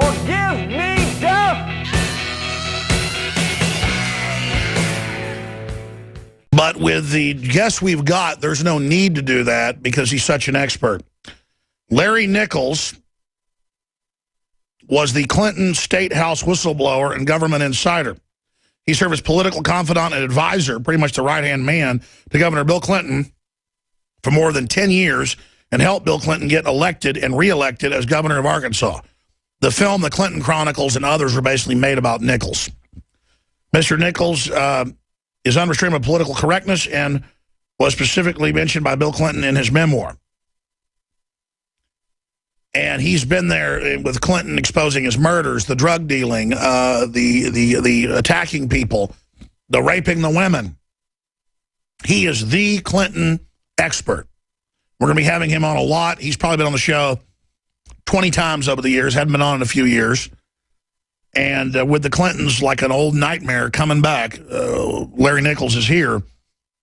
or give me death. But with the guest we've got, there's no need to do that because he's such an expert. Larry Nichols was the Clinton State House whistleblower and government insider. He served as political confidant and advisor, pretty much the right-hand man, to Governor Bill Clinton for more than 10 years and helped Bill Clinton get elected and reelected as governor of Arkansas. The film, The Clinton Chronicles, and others were basically made about Nichols. Mr. Nichols is unrestrained by political correctness and was specifically mentioned by Bill Clinton in his memoir. And he's been there with Clinton exposing his murders, the drug dealing, the attacking people, the raping the women. He is the Clinton expert. We're going to be having him on a lot. He's probably been on the show 20 times over the years, hadn't been on in a few years. And with the Clintons, like an old nightmare coming back, Larry Nichols is here.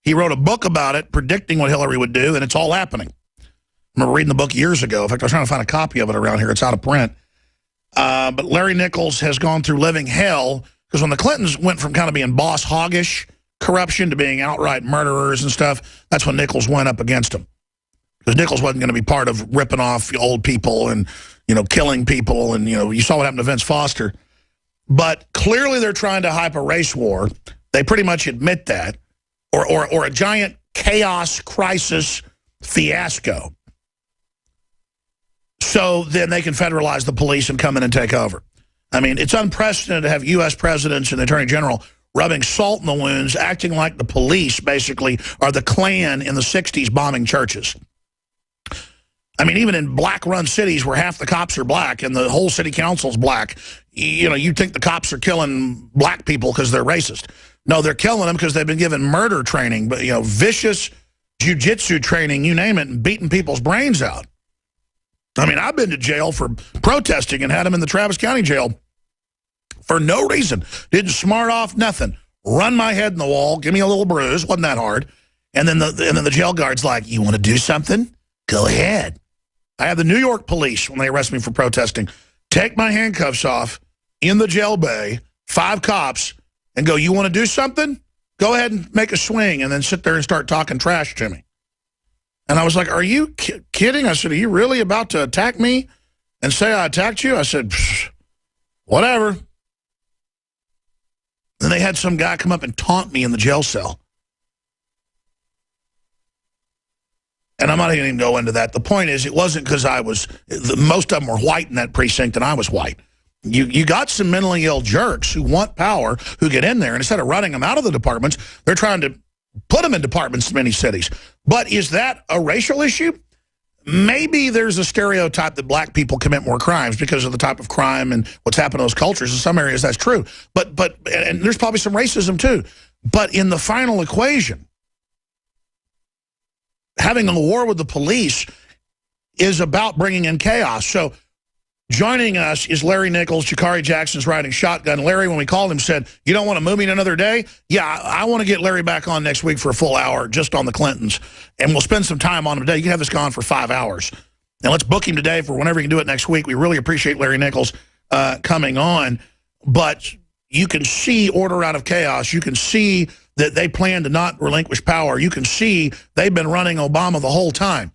He wrote a book about it, predicting what Hillary would do, and it's all happening. I remember reading the book years ago. In fact, I was trying to find a copy of it around here. It's out of print. But Larry Nichols has gone through living hell, because when the Clintons went from kind of being boss hoggish corruption to being outright murderers and stuff, that's when Nichols went up against them. Because Nichols wasn't going to be part of ripping off old people and, killing people. And, you saw what happened to Vince Foster. But clearly they're trying to hype a race war. They pretty much admit that. Or a giant chaos, crisis, fiasco. So then they can federalize the police and come in and take over. I mean, it's unprecedented to have U.S. presidents and the Attorney General rubbing salt in the wounds, acting like the police, basically, are the Klan in the 60s bombing churches. I mean, even in black-run cities where half the cops are black and the whole city council's black, you'd think the cops are killing black people because they're racist. No, they're killing them because they've been given murder training, but vicious jiu-jitsu training, you name it, and beating people's brains out. I mean, I've been to jail for protesting and had them in the Travis County jail for no reason. Didn't smart off, nothing. Run my head in the wall, give me a little bruise, wasn't that hard. And then the jail guard's like, you want to do something? Go ahead. I had the New York police, when they arrested me for protesting, take my handcuffs off in the jail bay, 5 cops, and go, you want to do something? Go ahead and make a swing, and then sit there and start talking trash to me. And I was like, are you kidding? I said, are you really about to attack me and say I attacked you? I said, whatever. Then they had some guy come up and taunt me in the jail cell. And I'm not even going to go into that. The point is, it wasn't because most of them were white in that precinct and I was white. You got some mentally ill jerks who want power, who get in there, and instead of running them out of the departments, they're trying to put them in departments in many cities. But is that a racial issue? Maybe there's a stereotype that black people commit more crimes because of the type of crime and what's happened in those cultures. In some areas, that's true. And there's probably some racism, too. But in the final equation, having a war with the police is about bringing in chaos. So joining us is Larry Nichols. Jakari Jackson's riding shotgun. Larry, when we called him, said, you don't want to move me another day? Yeah, I want to get Larry back on next week for a full hour just on the Clintons. And we'll spend some time on him today. You can have this gone for 5 hours. And let's book him today for whenever you can do it next week. We really appreciate Larry Nichols coming on. But you can see order out of chaos. You can see that they plan to not relinquish power. You can see they've been running Obama the whole time.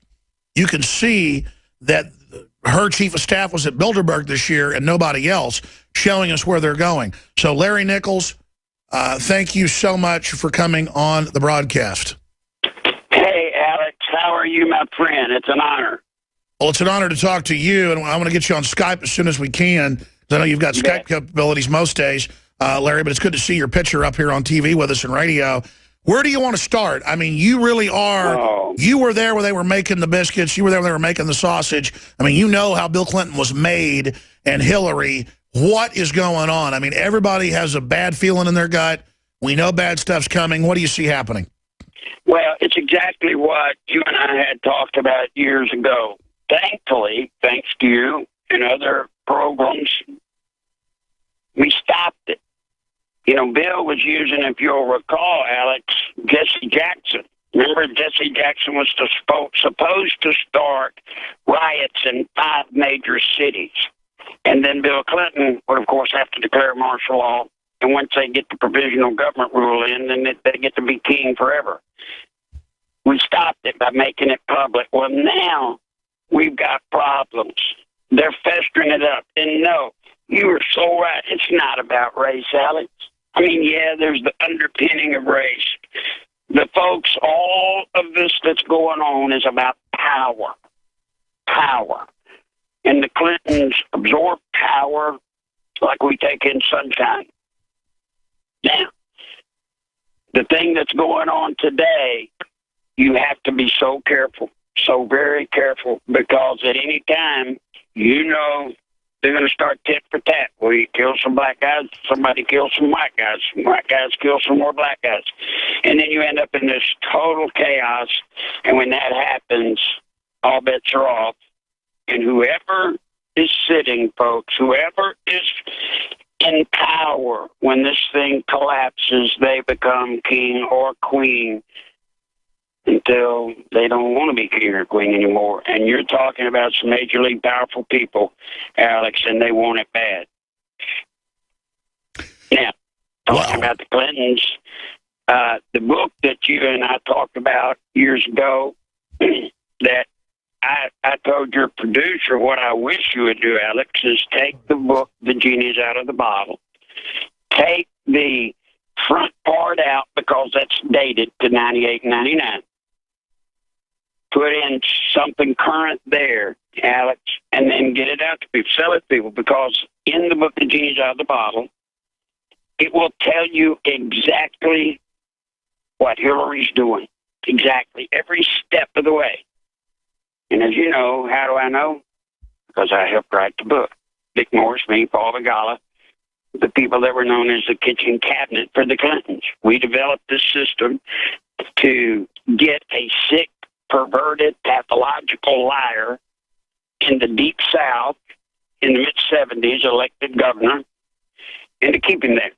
You can see that her chief of staff was at Bilderberg this year and nobody else, showing us where they're going. So, Larry Nichols, thank you so much for coming on the broadcast. Hey, Alex, how are you, my friend? It's an honor. Well, it's an honor to talk to you, and I want to get you on Skype as soon as we can, because I know you've got Skype capabilities most days, Larry, but it's good to see your picture up here on TV with us and radio. Where do you want to start? I mean, you really are, you were there where they were making the biscuits, you were there when they were making the sausage. I mean, you know how Bill Clinton was made and Hillary. What is going on? I mean, everybody has a bad feeling in their gut. We know bad stuff's coming. What do you see happening? Well, it's exactly what you and I had talked about years ago. Thankfully, thanks to you and other programs, we stopped it. You know, Bill was using, if you'll recall, Alex, Jesse Jackson. Remember, Jesse Jackson was supposed to start riots in 5 major cities. And then Bill Clinton would, of course, have to declare martial law. And once they get the provisional government rule in, then they get to be king forever. We stopped it by making it public. Well, now we've got problems. They're festering it up. And no, you are so right. It's not about race, Alex. I mean, yeah, there's the underpinning of race. The folks, all of this that's going on is about power. Power. And the Clintons absorb power like we take in sunshine. Now, the thing that's going on today, you have to be so careful, so very careful, because at any time, you know, they're going to start tit for tat. Well, you kill some black guys, somebody kills some white guys kill some more black guys. And then you end up in this total chaos. And when that happens, all bets are off. And whoever is sitting, folks, whoever is in power, when this thing collapses, they become king or queen until they don't want to be king or queen anymore. And you're talking about some majorly powerful people, Alex, and they want it bad. Now, talking about the Clintons, the book that you and I talked about years ago, that I told your producer what I wish you would do, Alex, is take the book, The Genie's Out of the Bottle. Take the front part out because that's dated to 98 and 99. Put in something current there, Alex, and then get it out to people, sell it to people, because in the book, The Genie's Out of the Bottle, it will tell you exactly what Hillary's doing. Exactly. Every step of the way. And as you know, how do I know? Because I helped write the book. Dick Morris, me, Paul Vigala, the people that were known as the kitchen cabinet for the Clintons. We developed this system to get a sick, perverted, pathological liar in the Deep South in the mid-'70s, elected governor, and to keep him there.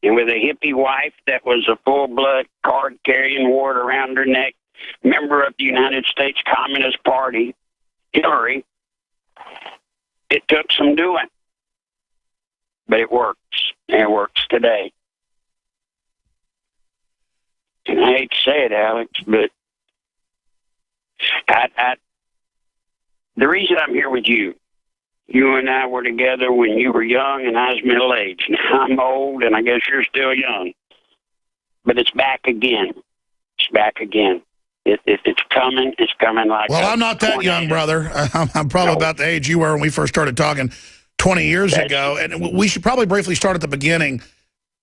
And with a hippie wife that was a full-blood card-carrying wart around her neck, member of the United States Communist Party, Hillary, it took some doing. But it works, and it works today. And I hate to say it, Alex, but the reason I'm here with you, you and I were together when you were young and I was middle-aged. Now I'm old, and I guess you're still young. But it's back again. It's back again. It's coming. It's coming like... Well, I'm not that young, brother. I'm probably about the age you were when we first started talking 20 years ago. And we should probably briefly start at the beginning,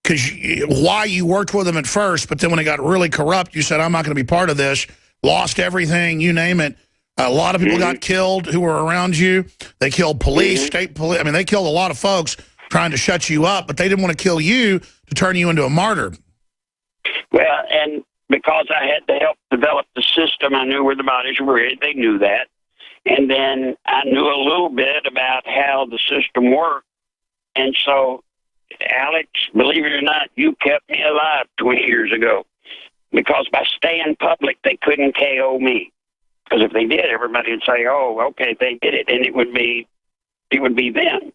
because why you worked with them at first, but then when it got really corrupt, you said, I'm not going to be part of this. Lost everything, you name it. A lot of people got killed who were around you. They killed police, state police. I mean, they killed a lot of folks trying to shut you up, but they didn't want to kill you to turn you into a martyr. Well, and because I had to help develop the system, I knew where the bodies were hid. They knew that. And then I knew a little bit about how the system worked. And so, Alex, believe it or not, you kept me alive 20 years ago. Because by staying public, they couldn't KO me. Because if they did, everybody would say, oh, okay, they did it. And it would be them.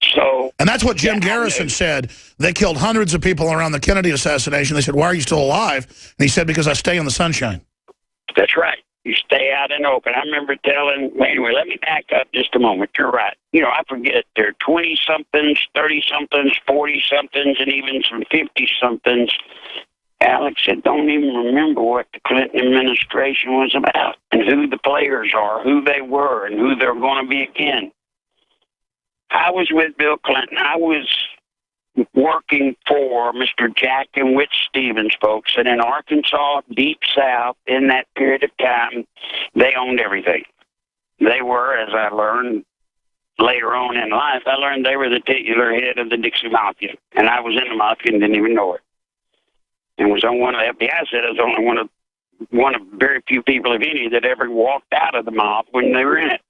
So, and that's what Jim Garrison said. They killed hundreds of people around the Kennedy assassination. They said, why are you still alive? And he said, because I stay in the sunshine. That's right. You stay out in the open. I remember telling, anyway, let me back up just a moment. You're right. You know, I forget, there are 20-somethings, 30-somethings, 40-somethings, and even some 50-somethings, Alex, that don't even remember what the Clinton administration was about and who the players are, who they were, and who they're going to be again. I was with Bill Clinton. I was working for Mr. Jack and Whit Stevens, folks, and in Arkansas, Deep South, in that period of time, they owned everything. They were, as I learned later on in life, I learned they were the titular head of the Dixie Mafia, and I was in the Mafia and didn't even know it. And was on one of the FBI said I was only one of very few people, if any, that ever walked out of the mob when they were in it.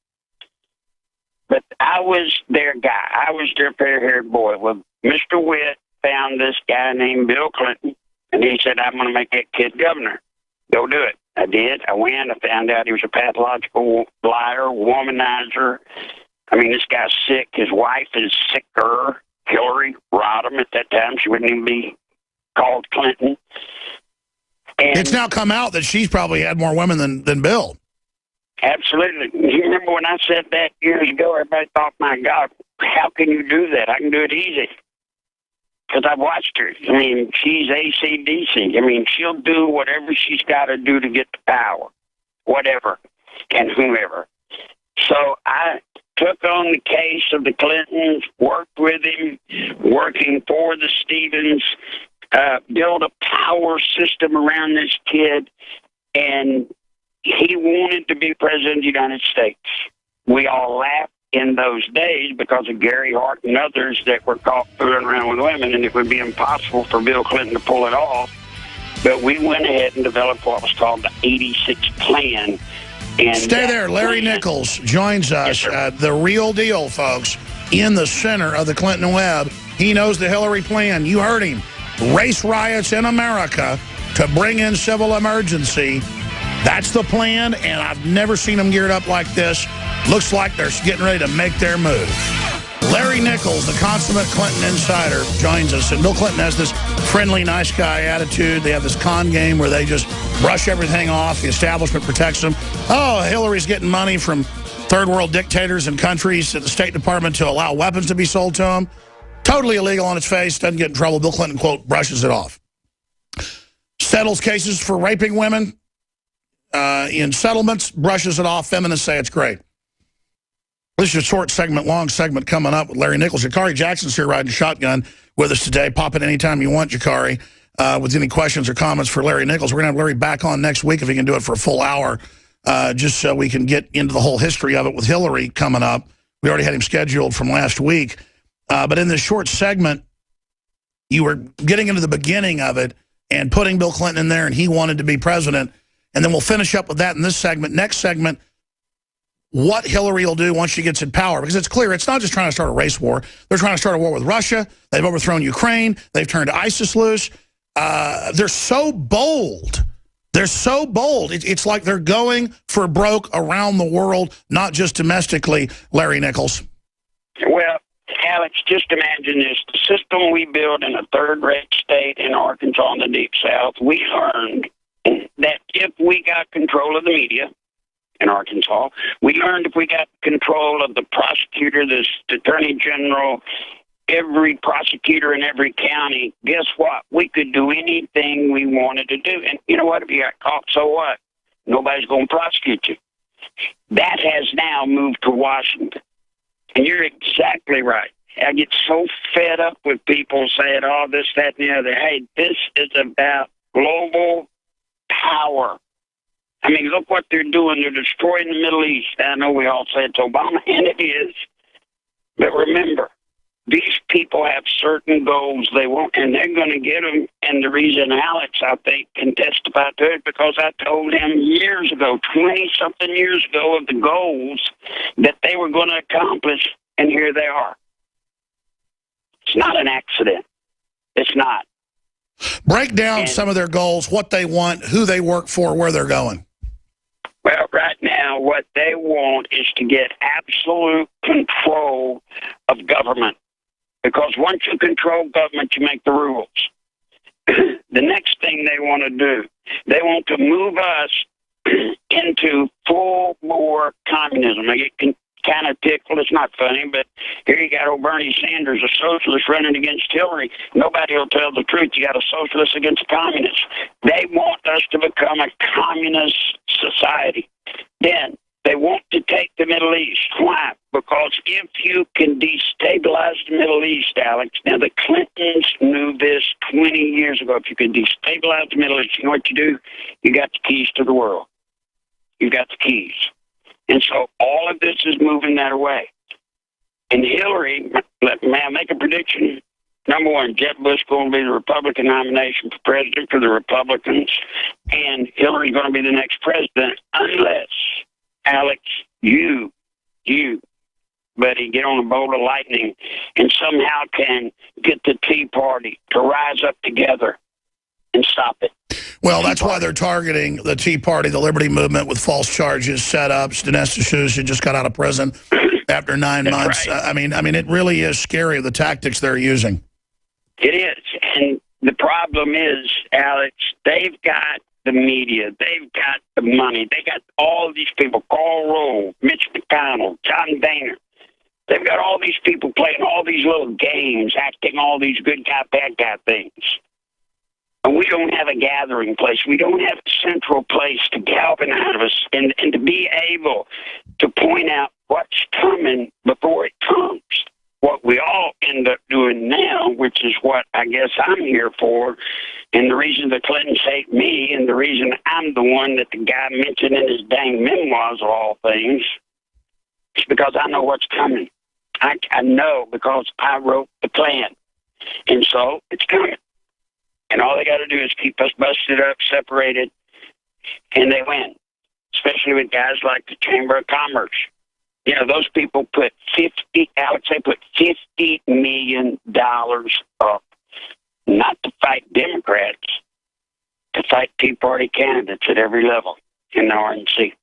But I was their guy. I was their fair-haired boy. Well, Mr. Witt found this guy named Bill Clinton, and he said, I'm going to make that kid governor. Go do it. I did. I went. I found out he was a pathological liar, womanizer, I mean, this guy's sick. His wife is sicker. Hillary Rodham at that time. She wouldn't even be called Clinton. And it's now come out that she's probably had more women than Bill. Absolutely. You remember when I said that years ago, everybody thought, my God, how can you do that? I can do it easy. Because I've watched her. I mean, she's AC/DC. I mean, she'll do whatever she's got to do to get the power, whatever, and whoever. So I took on the case of the Clintons, worked with him, working for the Stevens, built a power system around this kid, and he wanted to be president of the United States. We all laughed in those days because of Gary Hart and others that were caught fooling around with women, and it would be impossible for Bill Clinton to pull it off. But we went ahead and developed what was called the 86 Plan. And stay there. Larry Nichols joins us. Yes, the real deal, folks, in the center of the Clinton web. He knows the Hillary plan. You heard him. Race riots in America to bring in civil emergency. That's the plan, and I've never seen them geared up like this. Looks like they're getting ready to make their move. Larry Nichols, the consummate Clinton insider, joins us. And Bill Clinton has this friendly, nice guy attitude. They have this con game where they just brush everything off. The establishment protects them. Oh, Hillary's getting money from third world dictators and countries at the State Department to allow weapons to be sold to them. Totally illegal on its face. Doesn't get in trouble. Bill Clinton, quote, brushes it off. Settles cases for raping women in settlements, brushes it off. Feminists say it's great. This is a short segment, long segment coming up with Larry Nichols. Jakari Jackson's here riding shotgun with us today. Pop in anytime you want, Jakari, with any questions or comments for Larry Nichols. We're going to have Larry back on next week if he can do it for a full hour, just so we can get into the whole history of it with Hillary coming up. We already had him scheduled from last week. But in this short segment, you were getting into the beginning of it and putting Bill Clinton in there, and he wanted to be president. And then we'll finish up with that in this segment. Next segment, what Hillary will do once she gets in power. Because it's clear, it's not just trying to start a race war. They're trying to start a war with Russia. They've overthrown Ukraine. They've turned ISIS loose. They're so bold. They're so bold. It's like they're going for broke around the world, not just domestically, Larry Nichols. Well, Alex, just imagine this. The system we built in a third-rate state in Arkansas in the Deep South, we learned that if we got control of the media in Arkansas, we learned if we got control of the prosecutor, the attorney general, every prosecutor in every county, guess what? We could do anything we wanted to do. And you know what? If you got caught, so what? Nobody's going to prosecute you. That has now moved to Washington. And you're exactly right. I get so fed up with people saying, oh, this, that, and the other. Hey, this is about global power. I mean, look what they're doing. They're destroying the Middle East. I know we all say it's Obama, and it is. But remember, these people have certain goals they want, and they're going to get them. And the reason Alex, I think, can testify to it, because I told him years ago, 20-something years ago, of the goals that they were going to accomplish, and here they are. It's not an accident. It's not. Break down some of their goals, what they want, who they work for, where they're going. Well, right now, what they want is to get absolute control of government. Because once you control government, you make the rules. The next thing they want to do, they want to move us into full-bore communism. It can kind of tickle. It's not funny, but here you got old Bernie Sanders, a socialist, running against Hillary. Nobody will tell the truth. You got a socialist against a communist. They want us to become a communist society. Then they want to take the Middle East. Why? Because if you can destabilize the Middle East, Alex, now the Clintons knew this 20 years ago. If you can destabilize the Middle East, you know what you do? You got the keys to the world. You got the keys. And so all of this is moving that way. And Hillary, may I make a prediction? Number one, Jeb Bush going to be the Republican nomination for president for the Republicans, and Hillary's going to be the next president unless, Alex, you, buddy, get on a bolt of lightning and somehow can get the Tea Party to rise up together and stop it. Well, that's why they're targeting the Tea Party, the Liberty Movement, with false charges, setups. Dinesh D'Souza just got out of prison after 9 months. Right. I mean, it really is scary, the tactics they're using. It is. And the problem is, Alex, they've got the media. They've got the money. They got all these people, Karl Rove, Mitch McConnell, John Boehner. They've got all these people playing all these little games, acting all these good guy, bad guy things. And we don't have a gathering place. We don't have a central place to galvanize us and to be able to point out what's coming before it comes. What we all end up doing now, which is what I guess I'm here for, and the reason the Clintons hate me, and the reason I'm the one that the guy mentioned in his dang memoirs of all things, is because I know what's coming. I know because I wrote the plan. And so it's coming. And all they got to do is keep us busted up, separated, and they win, especially with guys like the Chamber of Commerce. You know, those people put $50 million up, not to fight Democrats, to fight Tea Party candidates at every level in the RNC.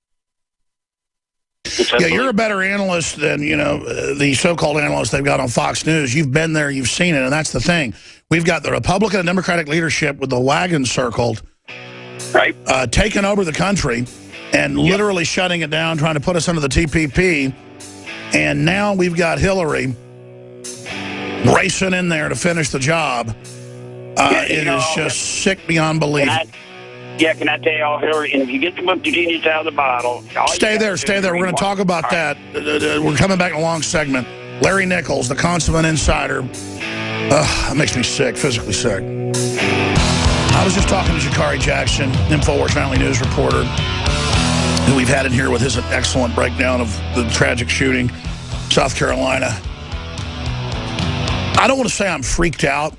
Yeah, you're a better analyst than, the so-called analysts they've got on Fox News. You've been there, you've seen it, and that's the thing. We've got the Republican and Democratic leadership with the wagon circled, right, taking over the country and literally shutting it down, trying to put us under the TPP. And now we've got Hillary racing in there to finish the job. It is just sick beyond belief. Can I tell you all, Hillary, and if you get the book, the genius out of the bottle. Stay there. We're going to talk about that. We're coming back in a long segment. Larry Nichols, the consummate insider. That makes me sick, physically sick. I was just talking to Jakari Jackson, InfoWars Nightly News reporter, who we've had in here with his excellent breakdown of the tragic shooting, South Carolina. I don't want to say I'm freaked out.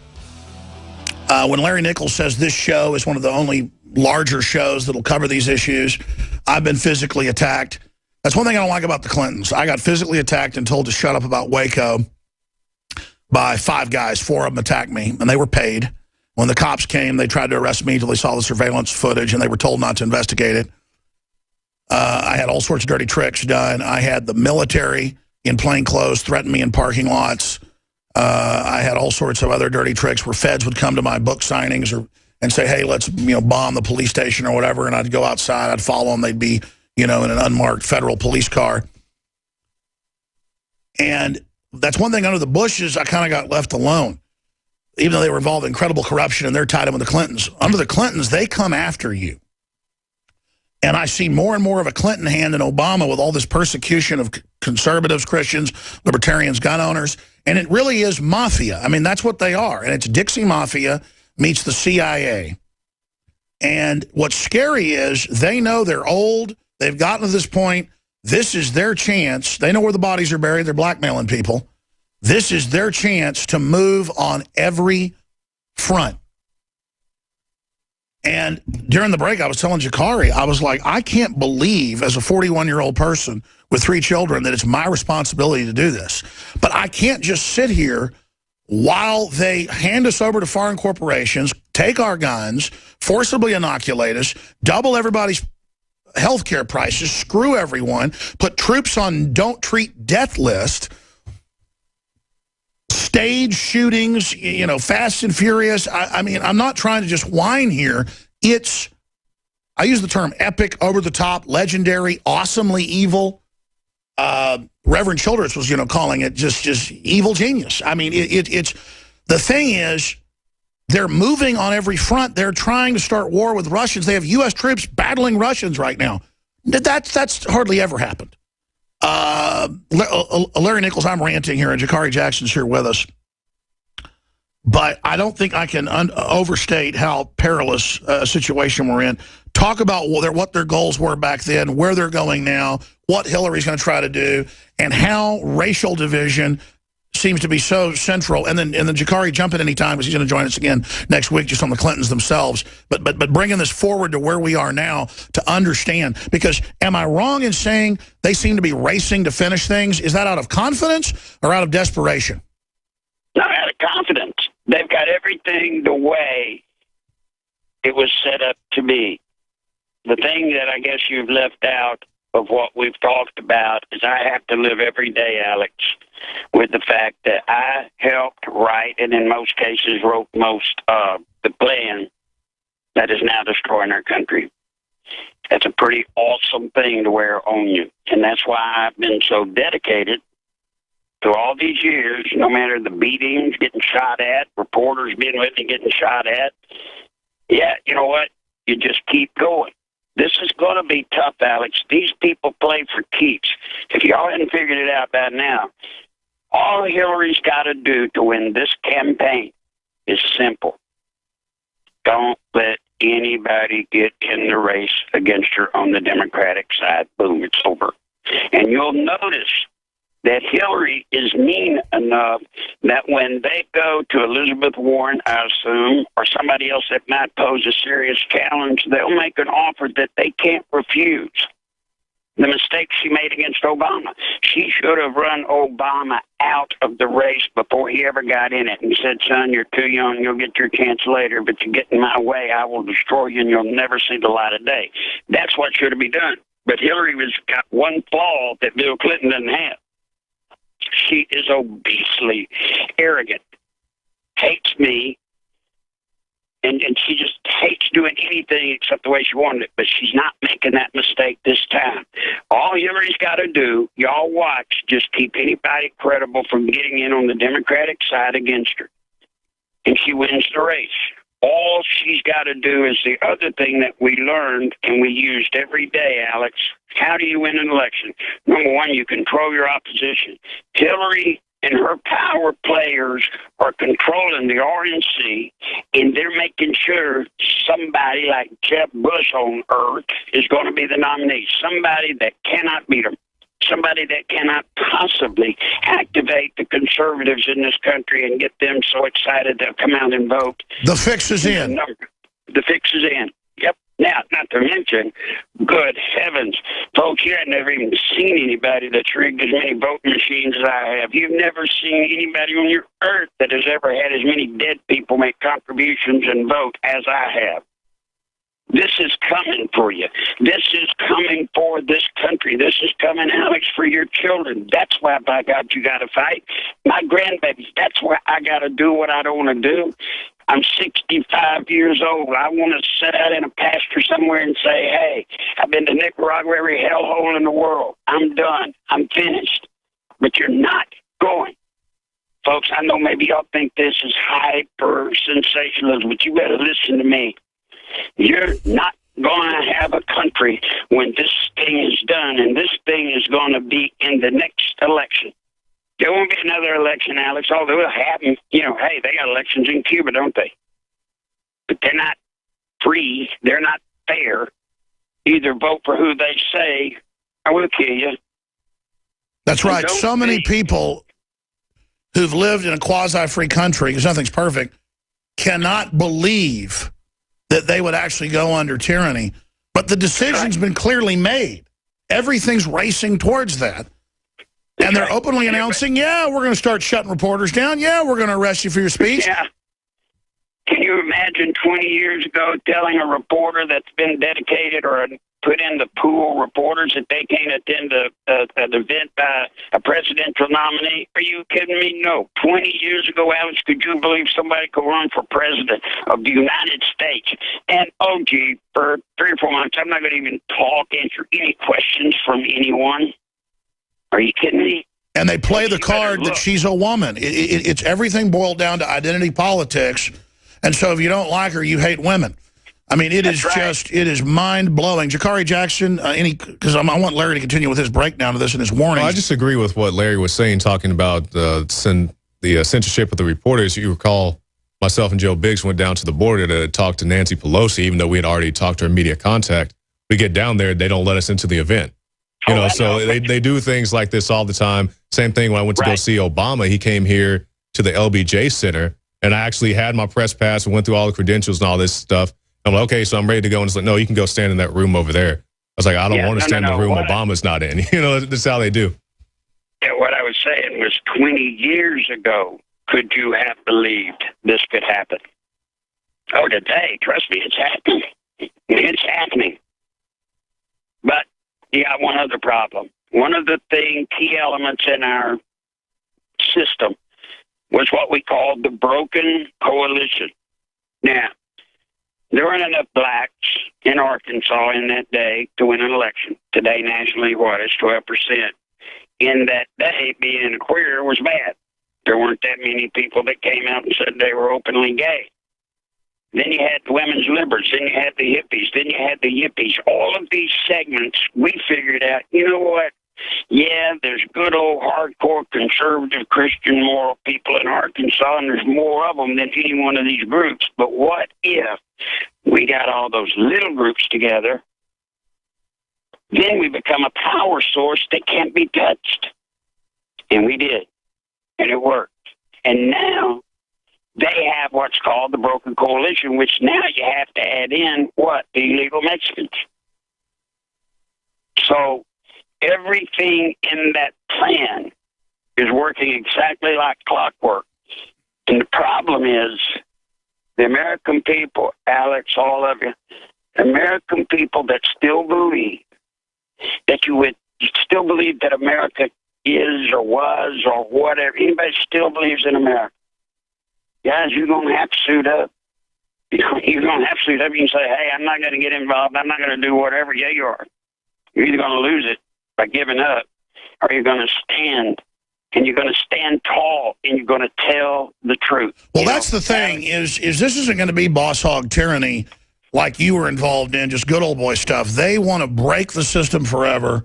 When Larry Nichols says this show is one of the only larger shows that'll cover these issues, I've been physically attacked. That's one thing I don't like about the Clintons. I got physically attacked and told to shut up about Waco by 5 guys. 4 of them attacked me, and they were paid. When the cops came, they tried to arrest me until they saw the surveillance footage, and they were told not to investigate it. I had all sorts of dirty tricks done. I had the military in plain clothes threaten me in parking lots. I had all sorts of other dirty tricks where feds would come to my book signings and say, hey, let's bomb the police station or whatever, and I'd go outside, I'd follow them, they'd be in an unmarked federal police car. And that's one thing under the Bushes, I kind of got left alone, even though they were involved in incredible corruption and they're tied in with the Clintons. Under the Clintons, they come after you. And I see more and more of a Clinton hand in Obama with all this persecution of conservatives, Christians, libertarians, gun owners. And it really is mafia. I mean, that's what they are. And it's Dixie Mafia meets the CIA. And what's scary is they know they're old. They've gotten to this point. This is their chance. They know where the bodies are buried. They're blackmailing people. This is their chance to move on every front. And during the break, I was telling Jakari, I was like, I can't believe as a 41-year-old person with 3 children that it's my responsibility to do this. But I can't just sit here while they hand us over to foreign corporations, take our guns, forcibly inoculate us, double everybody's health care prices, screw everyone, put troops on don't treat death list, stage shootings, Fast and Furious. I mean, I'm not trying to just whine here. I use the term epic, over the top, legendary, awesomely evil. Reverend Childress was, calling it just evil genius. I mean, it's the thing is, they're moving on every front. They're trying to start war with Russians. They have U.S. troops battling Russians right now. That's hardly ever happened. Larry Nichols, I'm ranting here, and Jakari Jackson's here with us. But I don't think I can overstate how perilous a situation we're in. Talk about what their goals were back then, where they're going now, what Hillary's going to try to do, and how racial division seems to be so central. And then Jakari, jump in any time because he's going to join us again next week just on the Clintons themselves. But bringing this forward to where we are now to understand. Because am I wrong in saying they seem to be racing to finish things? Is that out of confidence or out of desperation? Not out of confidence. They've got everything the way it was set up to be. The thing that I guess you've left out of what we've talked about is I have to live every day, Alex, with the fact that I helped write and in most cases wrote most of the plan that is now destroying our country. That's a pretty awesome thing to wear on you. And that's why I've been so dedicated to all these years, no matter the beatings, getting shot at, reporters being with me getting shot at. Yeah, you know what? You just keep going. This is going to be tough, Alex. These people play for keeps. If y'all hadn't figured it out by now, all Hillary's got to do to win this campaign is simple. Don't let anybody get in the race against her on the Democratic side. Boom, it's over. And you'll notice that Hillary is mean enough that when they go to Elizabeth Warren, I assume, or somebody else that might pose a serious challenge, they'll make an offer that they can't refuse. The mistake she made against Obama. She should have run Obama out of the race before he ever got in it and said, son, you're too young, you'll get your chance later, but you get in my way, I will destroy you and you'll never see the light of day. That's what should have been done. But Hillary has got one flaw that Bill Clinton doesn't have. She is obesely arrogant, hates me, and she just hates doing anything except the way she wanted it. But she's not making that mistake this time. All Hillary's got to do, y'all watch, just keep anybody credible from getting in on the Democratic side against her. And she wins the race. All she's got to do is the other thing that we learned and we used every day, Alex. How do you win an election? Number one, you control your opposition. Hillary and her power players are controlling the RNC, and they're making sure somebody like Jeb Bush on earth is going to be the nominee. Somebody that cannot beat them. Somebody that cannot possibly activate the conservatives in this country and get them so excited they'll come out and vote. The fix is in. The fix is in. Yep. Now, not to mention, good heavens, folks, you have never even seen anybody that's rigged as many voting machines as I have. You've never seen anybody on your earth that has ever had as many dead people make contributions and vote as I have. This is coming for you. This is coming for this country. This is coming, Alex, for your children. That's why, by God, you got to fight. My grandbabies, that's why I got to do what I don't want to do. I'm 65 years old. I want to sit out in a pasture somewhere and say, hey, I've been to Nicaragua, every hellhole in the world. I'm done. I'm finished. But you're not going. Folks, I know maybe y'all think this is hyper-sensationalism, but you better listen to me. You're not going to have a country when this thing is done, and this thing is going to be in the next election. There won't be another election, Alex, although it'll happen. You know, hey, they got elections in Cuba, don't they? But they're not free. They're not fair. Either vote for who they say, or we'll kill you. That's right. So many people who've lived in a quasi-free country, because nothing's perfect, cannot believe that they would actually go under tyranny. But the decision's been clearly made. Everything's racing towards that. And they're openly announcing, yeah, we're going to start shutting reporters down. Yeah, we're going to arrest you for your speech. Yeah. Can you imagine 20 years ago telling a reporter that's been dedicated or put in the pool reporters that they can't attend an event by a presidential nominee? Are you kidding me? No. 20 years ago, Alex, could you believe somebody could run for president of the United States? And, oh, gee, for 3 or 4 months, I'm not going to even answer any questions from anyone. Are you kidding me? And they play the card that she's a woman. It's everything boiled down to identity politics. And so if you don't like her, you hate women. I mean, it is just, it is mind-blowing. Jakari Jackson, because I want Larry to continue with his breakdown of this and his warnings. Well, I just agree with what Larry was saying, talking about the censorship of the reporters. You recall myself and Joe Biggs went down to the border to talk to Nancy Pelosi, even though we had already talked to her media contact. We get down there, they don't let us into the event. You know, so they do things like this all the time. Same thing when I went to go see Obama. He came here to the LBJ Center, and I actually had my press pass and went through all the credentials and all this stuff. I'm like, okay, so I'm ready to go. And it's like, no, you can go stand in that room over there. I was like, I don't want to stand in the room Obama's not in. You know, that's how they do. Yeah, what I was saying was 20 years ago, could you have believed this could happen? Oh, today, trust me, it's happening. It's happening. But you got one other problem. One of the key elements in our system was what we called the broken coalition. Now, there weren't enough blacks in Arkansas in that day to win an election. Today, nationally, it's 12%. In that day, being a queer was bad. There weren't that many people that came out and said they were openly gay. Then you had the women's liberals. Then you had the hippies. Then you had the yippies. All of these segments, we figured out, you know what? Yeah, there's good old hardcore conservative Christian moral people in Arkansas, and there's more of them than any one of these groups. But what if we got all those little groups together? Then we become a power source that can't be touched. And we did. And it worked. And now they have what's called the broken coalition, which now you have to add in what? The illegal Mexicans. So everything in that plan is working exactly like clockwork. And the problem is the American people, Alex, all of you, the American people that still believe that you still believe that America is or was or whatever, anybody still believes in America, guys, you're going to have to suit up. You're going to have to suit up. You can say, hey, I'm not going to get involved. I'm not going to do whatever. Yeah, you are. You're either going to lose it by giving up, or you're going to stand, and you're going to stand tall, and you're going to tell the truth. Well, that's the thing, is this isn't going to be boss hog tyranny like you were involved in, just good old boy stuff. They want to break the system forever,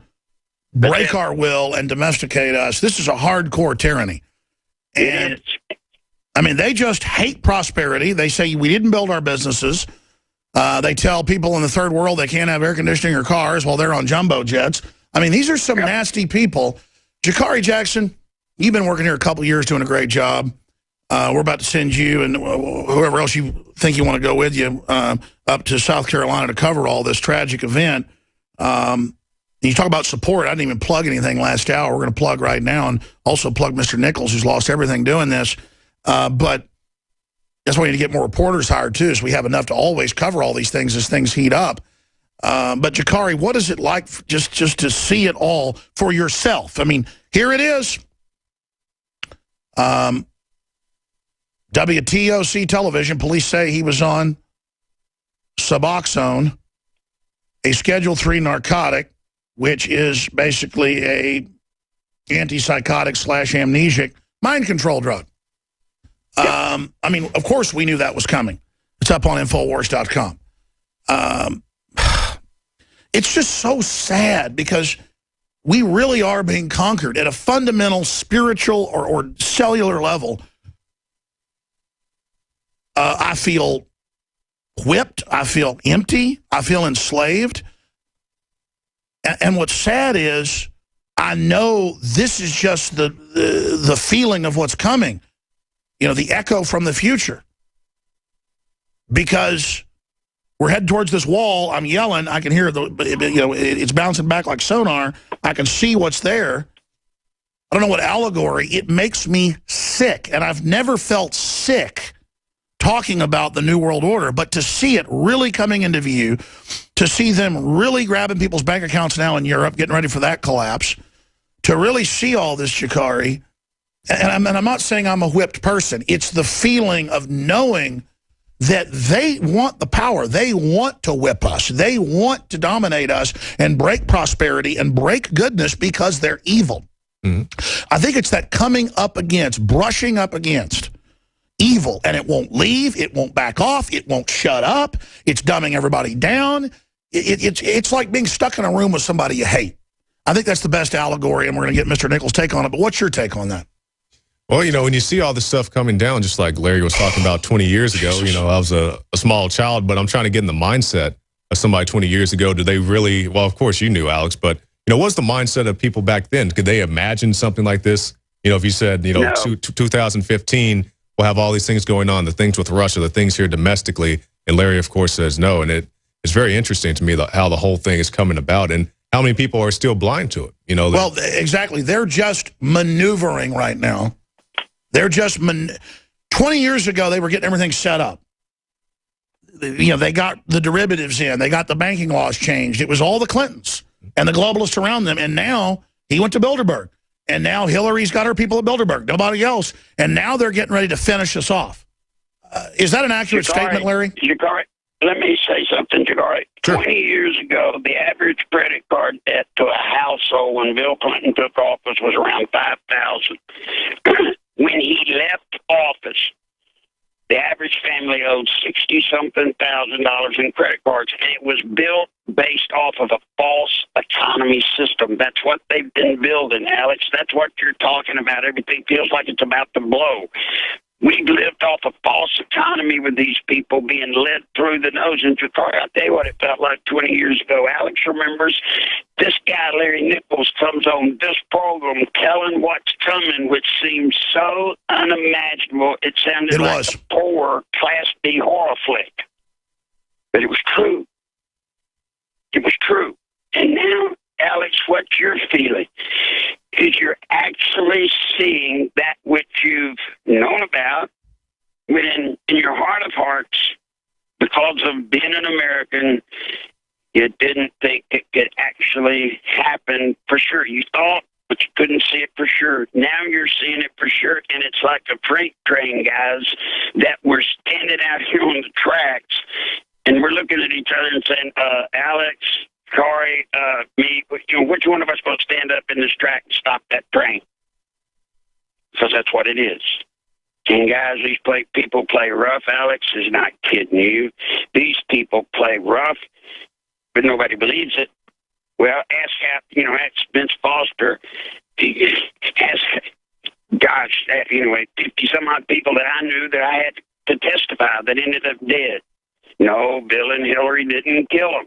break our will, and domesticate us. This is a hardcore tyranny. And I mean, they just hate prosperity. They say we didn't build our businesses. They tell people in the third world they can't have air conditioning or cars while they're on jumbo jets. I mean, these are some nasty people. Jakari Jackson, you've been working here a couple years doing a great job. We're about to send you and whoever else you think you want to go with you up to South Carolina to cover all this tragic event. You talk about support. I didn't even plug anything last hour. We're going to plug right now and also plug Mr. Nichols, who's lost everything doing this. But that's why we need to get more reporters hired, too, so we have enough to always cover all these things as things heat up. But, Jakari, what is it like just to see it all for yourself? I mean, here it is. WTOC television, police say he was on Suboxone, a Schedule III narcotic, which is basically a antipsychotic / amnesic mind control drug. I mean, of course we knew that was coming. It's up on InfoWars.com. It's just so sad because we really are being conquered at a fundamental spiritual or cellular level. I feel whipped. I feel empty. I feel enslaved. And what's sad is I know this is just the feeling of what's coming. You know, the echo from the future. Because we're heading towards this wall. I'm yelling. I can hear it's bouncing back like sonar. I can see what's there. I don't know what allegory. It makes me sick. And I've never felt sick talking about the New World Order, but to see it really coming into view, to see them really grabbing people's bank accounts now in Europe, getting ready for that collapse, to really see all this, Jakari, and I'm not saying I'm a whipped person. It's the feeling of knowing that they want the power. They want to whip us. They want to dominate us and break prosperity and break goodness because they're evil. I think it's that coming up against, brushing up against evil, and it won't leave, it won't back off, it won't shut up, it's dumbing everybody down. It's like being stuck in a room with somebody you hate. I think that's the best allegory, and we're going to get Mr. Nichols' take on it, but what's your take on that? Well, you know, when you see all this stuff coming down, just like Larry was talking about 20 years ago, you know, I was a small child, but I'm trying to get in the mindset of somebody 20 years ago. Did they really, well, of course you knew, Alex, but, you know, what's the mindset of people back then? Could they imagine something like this? You know, if you said, you know, no. 2015, we'll have all these things going on, the things with Russia, the things here domestically, and Larry, of course, says no, and it's very interesting to me how the whole thing is coming about and how many people are still blind to it. You know, well, exactly. They're just maneuvering right now. They're just 20 years ago, they were getting everything set up. You know, they got the derivatives in. They got the banking laws changed. It was all the Clintons. and the globalists around them. And now he went to Bilderberg. And now Hillary's got her people at Bilderberg, nobody else. And now they're getting ready to finish us off. Is that an accurate statement, Larry? Jagari, let me say something, Jagari. Sure. 20 years ago, the average credit card debt to a household when Bill Clinton took office was around $5,000. When he left office, the average family owed $60-something thousand in credit cards, and it was built based off of a false economy system. That's what they've been building, Alex. That's what you're talking about. Everything feels like it's about to blow. We've lived off a false economy with these people being led through the nose. And I'll tell you what it felt like 20 years ago. Alex remembers this guy, Larry Nichols, comes on this program telling what's coming, which seems so unimaginable. It sounded like a poor Class B horror flick. But it was true. It was true. And now, Alex, what you're feeling is you're actually seeing that which you've known about within in your heart of hearts. Because of being an American, you didn't think it could actually happen for sure. You thought, but you couldn't see it for sure. Now you're seeing it for sure, and it's like a freight train, guys, that we're standing out here on the tracks, and we're looking at each other and saying, Alex, Corey, me, which one of us will stand up in this track and stop that train? Because that's what it is. And guys, these people play rough. Alex is not kidding you. These people play rough, but nobody believes it. Well, ask Vince Foster. Gosh, 50-some-odd people that I knew that I had to testify that ended up dead. No, Bill and Hillary didn't kill them.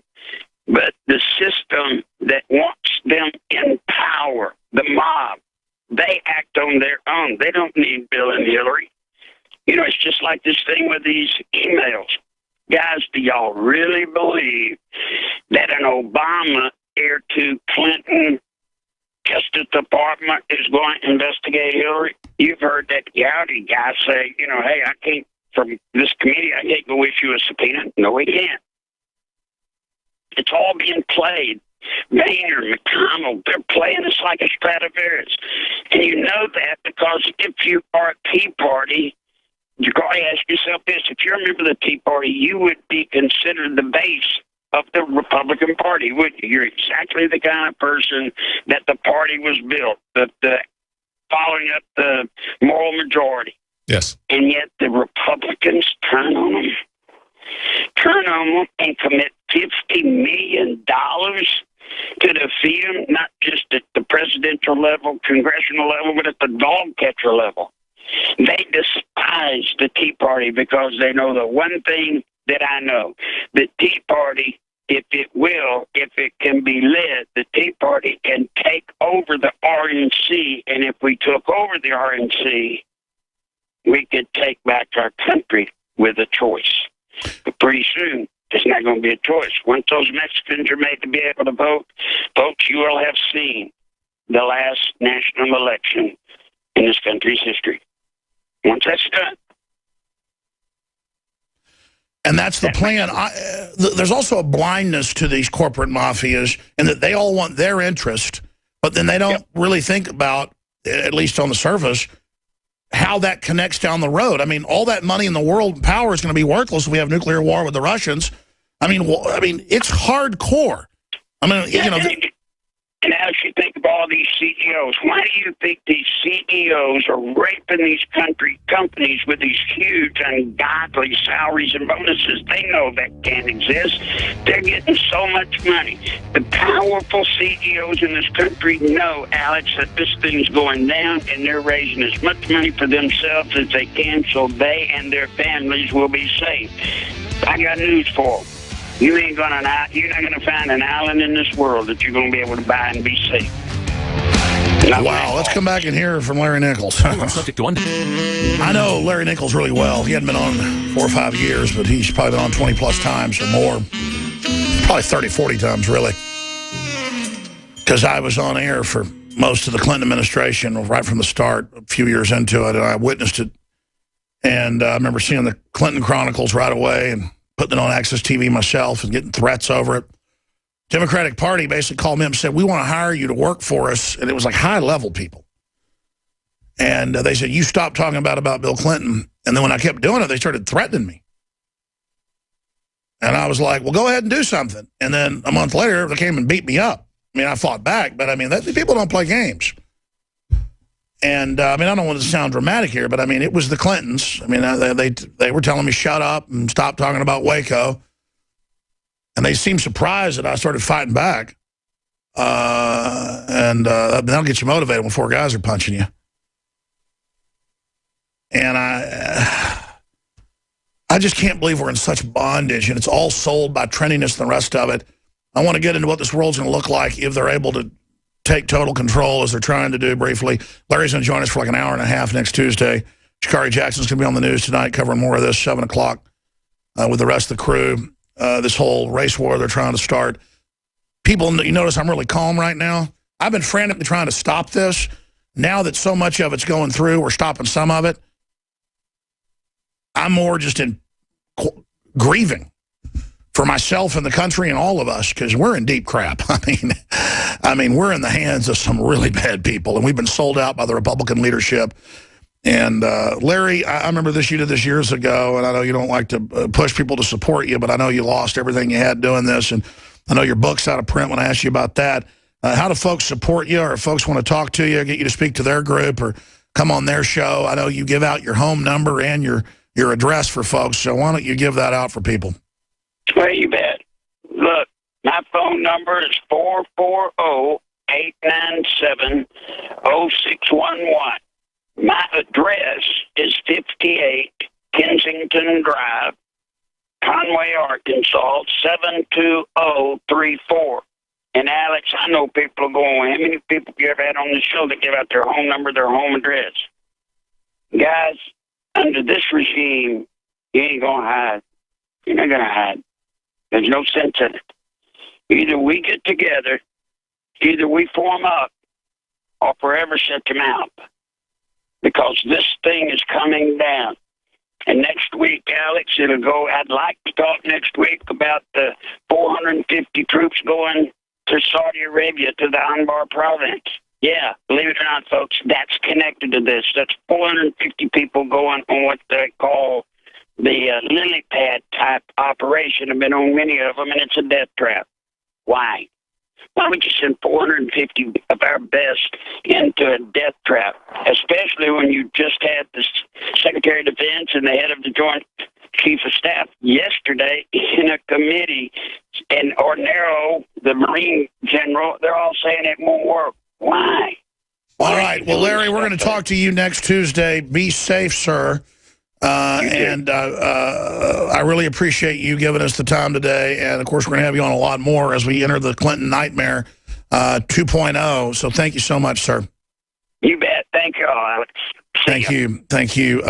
But the system that wants them in power, the mob, they act on their own. They don't need Bill and Hillary. It's just like this thing with these emails. Guys, do y'all really believe that an Obama heir to Clinton Justice Department is going to investigate Hillary? You've heard that Gowdy guy say, hey, I can't, from this committee, I can't go issue a subpoena. No, he can't. It's all being played. Boehner, McConnell, they're playing us like a Stradivarius. And you know that because if you are a Tea Party, you got to ask yourself this. If you're a member of the Tea Party, you would be considered the base of the Republican Party, wouldn't you? You're exactly the kind of person that the party was built, the following up the moral majority. Yes. And yet the Republicans turn on them and commit $50 million to defeat them, not just at the presidential level, congressional level, but at the dog catcher level. They despise the Tea Party because they know the one thing that I know. The Tea Party, if it can be led, the Tea Party can take over the RNC, and if we took over the RNC, we could take back our country with a choice. But pretty soon, it's not going to be a choice. Once those Mexicans are made to be able to vote, folks, you will have seen the last national election in this country's history. Once that's done. And that's the plan. There's also a blindness to these corporate mafias in that they all want their interest, but then they don't really think about, at least on the surface, how that connects down the road. I mean, all that money in the world and power is going to be worthless if we have nuclear war with the Russians. I mean, it's hardcore. I mean, And as you think of all these CEOs, why do you think these CEOs are raping these companies with these huge, ungodly salaries and bonuses? They know that can't exist. They're getting so much money. The powerful CEOs in this country know, Alex, that this thing's going down, and they're raising as much money for themselves as they can so they and their families will be safe. I got news for them. You're not going to find an island in this world that you're going to be able to buy and be safe. Wow, let's come back and hear from Larry Nichols. I know Larry Nichols really well. He hadn't been on 4 or 5 years, but he's probably been on 20-plus times or more. Probably 30, 40 times, really. Because I was on air for most of the Clinton administration right from the start, a few years into it, and I witnessed it. And I remember seeing the Clinton Chronicles right away and putting it on Access TV myself and getting threats over it. Democratic Party basically called me up and said, we want to hire you to work for us. And it was like high-level people. And they said, you stop talking about Bill Clinton. And then when I kept doing it, they started threatening me. And I was like, well, go ahead and do something. And then a month later, they came and beat me up. I mean, I fought back, but I mean, people don't play games. And I mean, I don't want to sound dramatic here, but I mean, it was the Clintons. I mean, they were telling me shut up and stop talking about Waco. And they seemed surprised that I started fighting back. That'll get you motivated when four guys are punching you. And I just can't believe we're in such bondage, and it's all sold by trendiness and the rest of it. I want to get into what this world's going to look like if they're able to take total control, as they're trying to do briefly. Larry's going to join us for like an hour and a half next Tuesday. Shakari Jackson's going to be on the news tonight covering more of this, 7 o'clock, with the rest of the crew. This whole race war they're trying to start. People, you notice I'm really calm right now. I've been frantically trying to stop this. Now that so much of it's going through, we're stopping some of it. I'm more just in grieving for myself and the country and all of us, because we're in deep crap. I mean, we're in the hands of some really bad people, and we've been sold out by the Republican leadership. And Larry, I remember this, you did this years ago, and I know you don't like to push people to support you, but I know you lost everything you had doing this, and I know your book's out of print when I asked you about that. How do folks support you, or if folks want to talk to you, get you to speak to their group, or come on their show? I know you give out your home number and your address for folks, so why don't you give that out for people? Well, you bet. Look, my phone number is 440-897-0611. My address is 58 Kensington Drive, Conway, Arkansas, 72034. And Alex, I know people are going, how many people you ever had on the show that give out their home number, their home address? Guys, under this regime, you ain't going to hide. You're not going to hide. There's no sense in it. Either we get together, either we form up, or forever shut your mouth. Because this thing is coming down. And next week, Alex, it'll go, I'd like to talk next week about the 450 troops going to Saudi Arabia, to the Anbar province. Yeah, believe it or not, folks, that's connected to this. That's 450 people going on what they call the lily pad type operation. I've been on many of them, and it's a death trap. Why? Why would you send 450 of our best into a death trap, especially when you just had the Secretary of Defense and the head of the Joint Chief of Staff yesterday in a committee, and Ornero, the Marine General, they're all saying it won't work. Why? All right. Well, Larry, we're going to talk to you next Tuesday. Be safe, sir. I really appreciate you giving us the time today. And, of course, we're going to have you on a lot more as we enter the Clinton Nightmare 2.0. So thank you so much, sir. You bet. Thank you all, Alex. Thank you. Thank you.